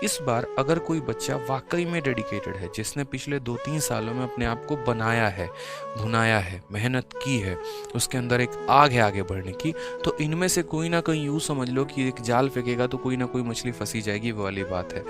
इस बार अगर कोई बच्चा वाकई में डेडिकेटेड है, जिसने पिछले 2-3 सालों में अपने आप को बनाया है, भुनाया है, मेहनत की है, उसके अंदर एक आग है आगे बढ़ने की, तो इनमें से कोई ना कोई यूँ समझ लो कि एक जाल फेंकेगा तो कोई ना कोई मछली फंसी जाएगी, वो वाली बात है।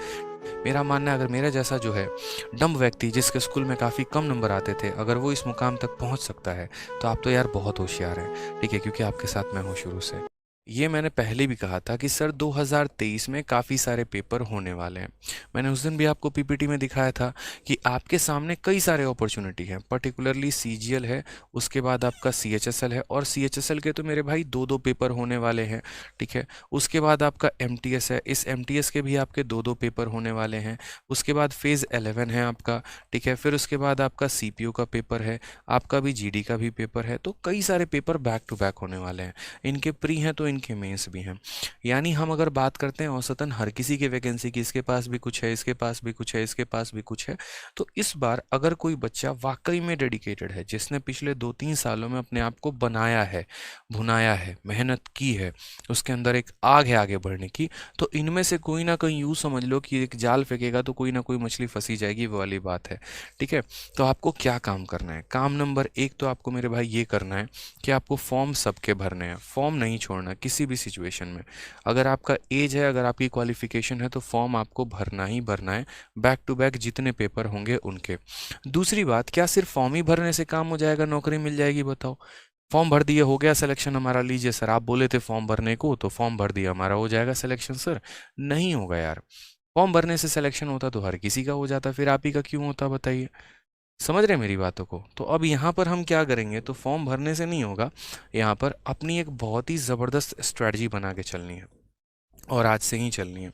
मेरा मानना है अगर मेरा जैसा जो है डम्ब व्यक्ति जिसके स्कूल में काफ़ी कम नंबर आते थे, अगर वो इस मुकाम तक पहुंच सकता है तो आप तो यार बहुत होशियार हैं, ठीक है, क्योंकि आपके साथ मैं हूँ शुरू से। ये मैंने पहले भी कहा था कि सर 2023 में काफ़ी सारे पेपर होने वाले हैं। मैंने उस दिन भी आपको पीपीटी में दिखाया था कि आपके सामने कई सारे अपॉर्चुनिटी हैं, पर्टिकुलरली सीजीएल है, उसके बाद आपका सीएचएसएल है, और सीएचएसएल के तो मेरे भाई दो दो पेपर होने वाले हैं, ठीक है। उसके बाद आपका एमटीएस है, इस एमटीएस के भी आपके दो दो पेपर होने वाले हैं। उसके बाद फेज़ 11 है आपका, ठीक है। फिर उसके बाद आपका सीपीयू का पेपर है, आपका भी जीडी का भी पेपर है, तो कई सारे पेपर बैक टू बैक होने वाले हैं। इनके प्री हैं तो इनके मेंस भी हैं। यानी हम अगर बात करते हैं औसतन हर किसी की वैकेंसी की, इसके पास भी कुछ है, इसके पास भी कुछ है, इसके पास भी कुछ है, तो इस बार अगर कोई बच्चा वाकई में डेडिकेटेड है, जिसने पिछले 2-3 सालों में अपने आप को बनाया है, भुनाया है, मेहनत की है, उसके अंदर एक आग है आगे बढ़ने की, तो इनमें से कोई ना कोई यूँ समझ लो कि एक जाल फेंकेगा तो कोई ना कोई मछली फंसी जाएगी, वो वाली बात है, ठीक है। तो आपको क्या काम करना है? काम नंबर 1 तो आपको मेरे भाई ये करना है कि आपको फॉर्म सबके भरने हैं, फॉर्म नहीं छोड़ना किसी भी सिचुएशन में। अगर आपका एज है, अगर आपकी क्वालिफिकेशन है, तो फॉर्म आपको भरना ही भरना है, बैक टू बैक जितने पेपर होंगे उनके। दूसरी बात, क्या सिर्फ फॉर्म ही भरने से काम हो जाएगा, नौकरी मिल जाएगी? बताओ। फॉर्म भर दिए, हो गया सिलेक्शन हमारा, लीजिए सर आप बोले थे फॉर्म भरने को तो फॉर्म भर दिया हमारा, हो जाएगा सिलेक्शन सर? नहीं होगा यार। फॉर्म भरने से सिलेक्शन होता तो हर किसी का हो जाता, फिर आप ही का क्यों होता बताइए? समझ रहे हैं मेरी बातों को? तो अब यहाँ पर हम क्या करेंगे, तो फॉर्म भरने से नहीं होगा, यहाँ पर अपनी एक बहुत ही ज़बरदस्त स्ट्रैटेजी बना के चलनी है, और आज से ही चलनी है।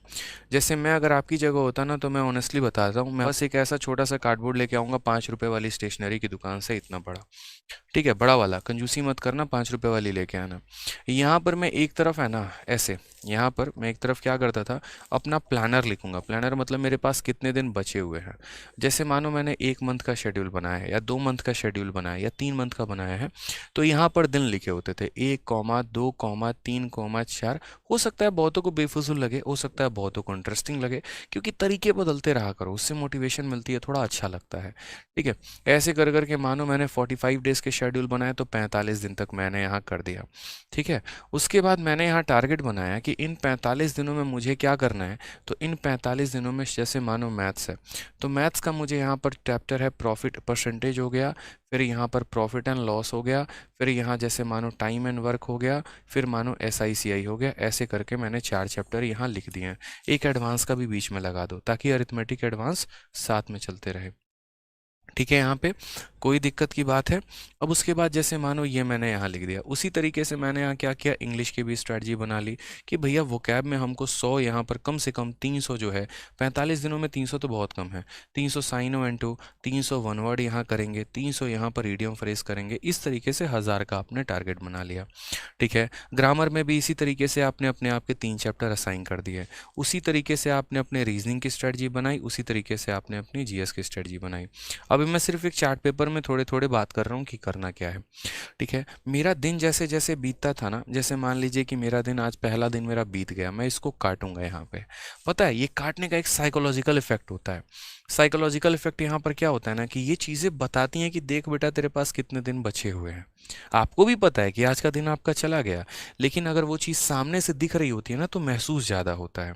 जैसे मैं अगर आपकी जगह होता ना, तो मैं ऑनेस्टली बताता हूँ, मैं बस एक ऐसा छोटा सा कार्डबोर्ड लेके आऊँगा 5 रुपए वाली स्टेशनरी की दुकान से, इतना बड़ा, ठीक है, बड़ा वाला, कंजूसी मत करना, 5 रुपए वाली लेके आना। यहाँ पर मैं एक तरफ है ना ऐसे, यहाँ पर मैं एक तरफ क्या करता था, अपना प्लानर लिखूंगा। प्लानर मतलब मेरे पास कितने दिन बचे हुए हैं। जैसे मानो मैंने 1 मंथ का शेड्यूल बनाया है, या 2 मंथ का शेड्यूल बनाया है, या 3 मंथ का बनाया है, तो यहाँ पर दिन लिखे होते थे 1, 2, 3, 4। हो सकता है बहुतों को बेफिजूल लगे, हो सकता है बहुतों को इंटरेस्टिंग लगे, क्योंकि तरीके बदलते रहा करो, उससे मोटिवेशन मिलती है, थोड़ा अच्छा लगता है, ठीक है। ऐसे कर करके मानो मैंने 45 डेज के शेड्यूल बनाए, तो 45 दिन तक मैंने यहाँ कर दिया, ठीक है। उसके बाद मैंने यहाँ टारगेट बनाया कि इन 45 दिनों में मुझे क्या करना है। तो इन 45 दिनों में जैसे मानो मैथ्स है, तो मैथ्स का मुझे यहाँ पर चैप्टर है प्रॉफिट परसेंटेज हो गया, फिर यहाँ पर प्रॉफिट एंड लॉस हो गया, फिर यहाँ जैसे मानो टाइम एंड वर्क हो गया, फिर मानो SICI हो गया। ऐसे करके मैंने 4 चैप्टर यहाँ लिख दिए हैं। एक एडवांस का भी बीच में लगा दो, ताकि अरिथमेटिक एडवांस साथ में चलते रहे, ठीक है। यहाँ पे कोई दिक्कत की बात है? अब उसके बाद जैसे मानो ये मैंने यहाँ लिख दिया, उसी तरीके से मैंने यहाँ क्या किया, इंग्लिश की भी स्ट्रेटजी बना ली कि भैया वोकैब में हमको 100, यहाँ पर कम से कम 300 जो है, 45 दिनों में 300 तो बहुत कम है। 300 साइनो एंड टू, 300 वन वर्ड यहाँ करेंगे, 300 यहाँ पर ईडियम फ्रेज करेंगे। इस तरीके से 1000 का आपने टारगेट बना लिया, ठीक है। ग्रामर में भी इसी तरीके से आपने अपने आप के 3 चैप्टर असाइन कर दिए। उसी तरीके से आपने अपने रीजनिंग की स्ट्रेटजी बनाई, उसी तरीके से आपने अपनी जीएस की स्ट्रेटजी बनाई। अभी मैं सिर्फ एक चार्ट पेपर में थोड़े थोड़े बात कर रहा हूँ कि करना क्या है, ठीक है। मेरा दिन जैसे जैसे बीतता था ना, जैसे मान लीजिए कि मेरा दिन आज पहला दिन मेरा बीत गया, मैं इसको काटूंगा यहाँ पे। पता है ये काटने का एक साइकोलॉजिकल इफेक्ट होता है। साइकोलॉजिकल इफेक्ट यहाँ पर क्या होता है ना, कि ये चीज़ें बताती हैं कि देख बेटा तेरे पास कितने दिन बचे हुए हैं। आपको भी पता है कि आज का दिन आपका चला गया, लेकिन अगर वो चीज़ सामने से दिख रही होती है ना, तो महसूस ज़्यादा होता है।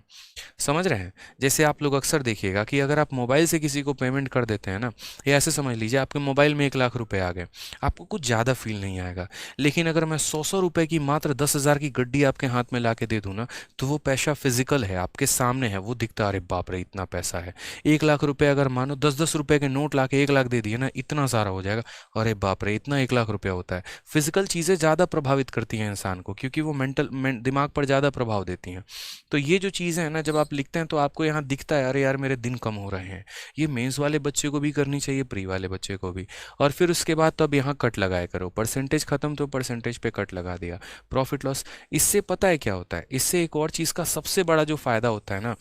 समझ रहे हैं? जैसे आप लोग अक्सर देखिएगा कि अगर आप मोबाइल से किसी को पेमेंट कर देते हैं ना, या ऐसे समझ लीजिए आपके मोबाइल में 1 लाख रुपए आ गए, आपको कुछ ज़्यादा फील नहीं आएगा। लेकिन अगर मैं 100-100 रुपए की मात्र 10,000 की गड्डी आपके हाथ में ला के दे दूँ ना, तो वो पैसा फिजिकल है, आपके सामने है, वो दिखता, अरे बाप रे इतना पैसा है। 1 लाख रुपए अगर मानो 10-10 रुपए के नोट ला के 1 लाख दे दिए ना, इतना सारा हो जाएगा, अरे बाप रे इतना 1 लाख रुपया होता है। फिजिकल चीज़ें ज़्यादा प्रभावित करती हैं इंसान को, क्योंकि वो दिमाग पर ज़्यादा प्रभाव देती हैं। तो ये जो चीज़ें हैं ना, जब आप लिखते हैं तो आपको यहाँ दिखता है, अरे यार मेरे दिन कम हो रहे हैं। ये मेंस वाले बच्चे को भी करनी चाहिए, प्री वाले बच्चे को भी। और फिर उसके बाद तो अब यहाँ कट लगाया करो, परसेंटेज खत्म तो परसेंटेज पे कट लगा दिया, प्रॉफिट लॉस। इससे पता है क्या होता है, इससे एक और चीज़ का सबसे बड़ा जो फायदा होता है ना,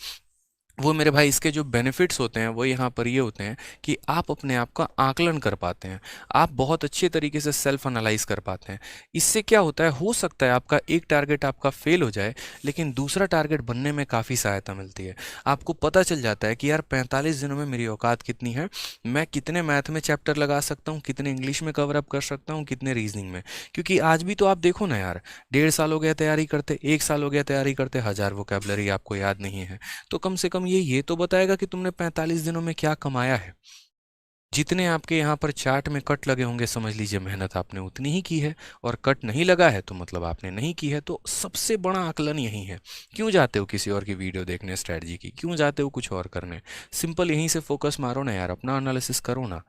वो मेरे भाई इसके जो बेनिफिट्स होते हैं वो यहाँ पर ये होते हैं कि आप अपने आप का आकलन कर पाते हैं, आप बहुत अच्छे तरीके से सेल्फ एनालाइज कर पाते हैं। इससे क्या होता है, हो सकता है आपका एक टारगेट आपका फेल हो जाए, लेकिन दूसरा टारगेट बनने में काफ़ी सहायता मिलती है। आपको पता चल जाता है कि यार 45 दिनों में मेरी औकात कितनी है, मैं कितने मैथ में चैप्टर लगा सकता हूँ, कितने इंग्लिश में कवर अप कर सकता हूँ, कितने रीजनिंग में। क्योंकि आज भी तो आप देखो ना यार, 1.5 साल हो गया तैयारी करते, 1 साल हो गया तैयारी करते, 1000 वोकेबलरी आपको याद नहीं है। तो कम से कम ये तो बताएगा कि तुमने 45 दिनों में क्या कमाया है। जितने आपके यहाँ पर चार्ट में कट लगे होंगे, समझ लीजिए मेहनत आपने उतनी ही की है। और कट नहीं लगा है तो मतलब आपने नहीं की है। तो सबसे बड़ा आकलन यही है। क्यों जाते हो किसी और की वीडियो देखने स्ट्रेटजी की, क्यों जाते हो कुछ और करने? सिंपल यहीं से फोकस मारो ना यार, अपना एनालिसिस करो ना।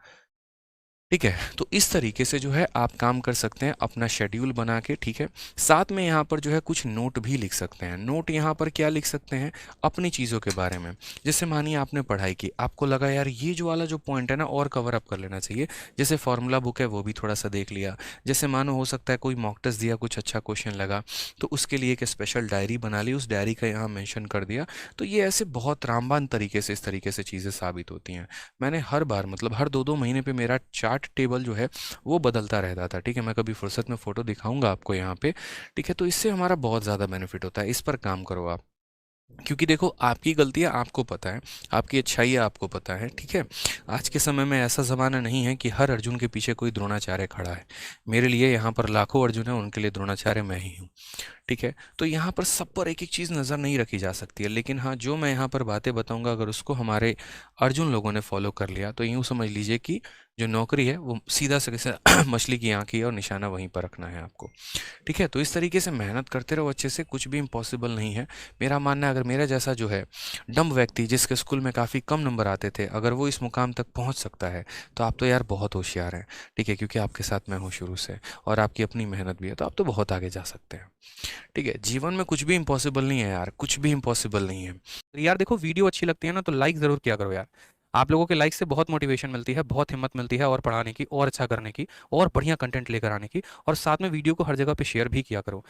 ठीक है, तो इस तरीके से जो है आप काम कर सकते हैं अपना शेड्यूल बना के। ठीक है, साथ में यहाँ पर जो है कुछ नोट भी लिख सकते हैं। नोट यहाँ पर क्या लिख सकते हैं, अपनी चीज़ों के बारे में। जैसे मानिए आपने पढ़ाई की, आपको लगा यार ये जो वाला जो पॉइंट है ना और कवर अप कर लेना चाहिए, जैसे फॉर्मूला बुक है वो भी थोड़ा सा देख लिया। जैसे मानो हो सकता है कोई मॉक टेस्ट दिया, कुछ अच्छा क्वेश्चन लगा, तो उसके लिए एक स्पेशल डायरी बना ली, उस डायरी का यहाँ मेंशन कर दिया। तो ये ऐसे बहुत रामबान तरीके से इस तरीके से चीज़ें साबित होती हैं। मैंने हर बार मतलब हर 2-2 महीने पे मेरा चार्ट टेबल जो है वो बदलता रहता था। ठीक है, मैं कभी फुर्सत में फ़ोटो दिखाऊंगा आपको यहाँ पे। ठीक है, तो इससे हमारा बहुत ज़्यादा बेनिफिट होता है। इस पर काम करो आप। क्योंकि देखो, आपकी गलतियां आपको पता है, आपकी अच्छाइयाँ आपको पता है। ठीक है, आज के समय में ऐसा ज़माना नहीं है कि हर अर्जुन के पीछे कोई द्रोणाचार्य खड़ा है। मेरे लिए यहाँ पर लाखों अर्जुन है, उनके लिए द्रोणाचार्य मैं ही हूँ। ठीक है, तो यहाँ पर सब पर एक एक चीज़ नज़र नहीं रखी जा सकती है। लेकिन हाँ, जो मैं यहाँ पर बातें बताऊंगा अगर उसको हमारे अर्जुन लोगों ने फॉलो कर लिया तो यूँ समझ लीजिए कि जो नौकरी है वो सीधा से मछली की आंख ही है और निशाना वहीं पर रखना है आपको। ठीक है, तो इस तरीके से मेहनत करते रहो अच्छे से, कुछ भी इम्पॉसिबल नहीं है। मेरा मानना है अगर मेरा जैसा जो है डम्ब व्यक्ति जिसके स्कूल में काफ़ी कम नंबर आते थे, अगर वो इस मुकाम तक पहुंच सकता है तो आप तो यार बहुत होशियार हैं। ठीक है, क्योंकि आपके साथ मैं हूँ शुरू से और आपकी अपनी मेहनत भी है, तो आप तो बहुत आगे जा सकते हैं। ठीक है, जीवन में कुछ भी इम्पॉसिबल नहीं है यार, कुछ भी इम्पॉसिबल नहीं है। तो यार देखो, वीडियो अच्छी लगती है ना तो लाइक ज़रूर किया करो यार। आप लोगों के लाइक से बहुत मोटिवेशन मिलती है, बहुत हिम्मत मिलती है और पढ़ाने की और अच्छा करने की और बढ़िया कंटेंट लेकर आने की। और साथ में वीडियो को हर जगह पे शेयर भी किया करो।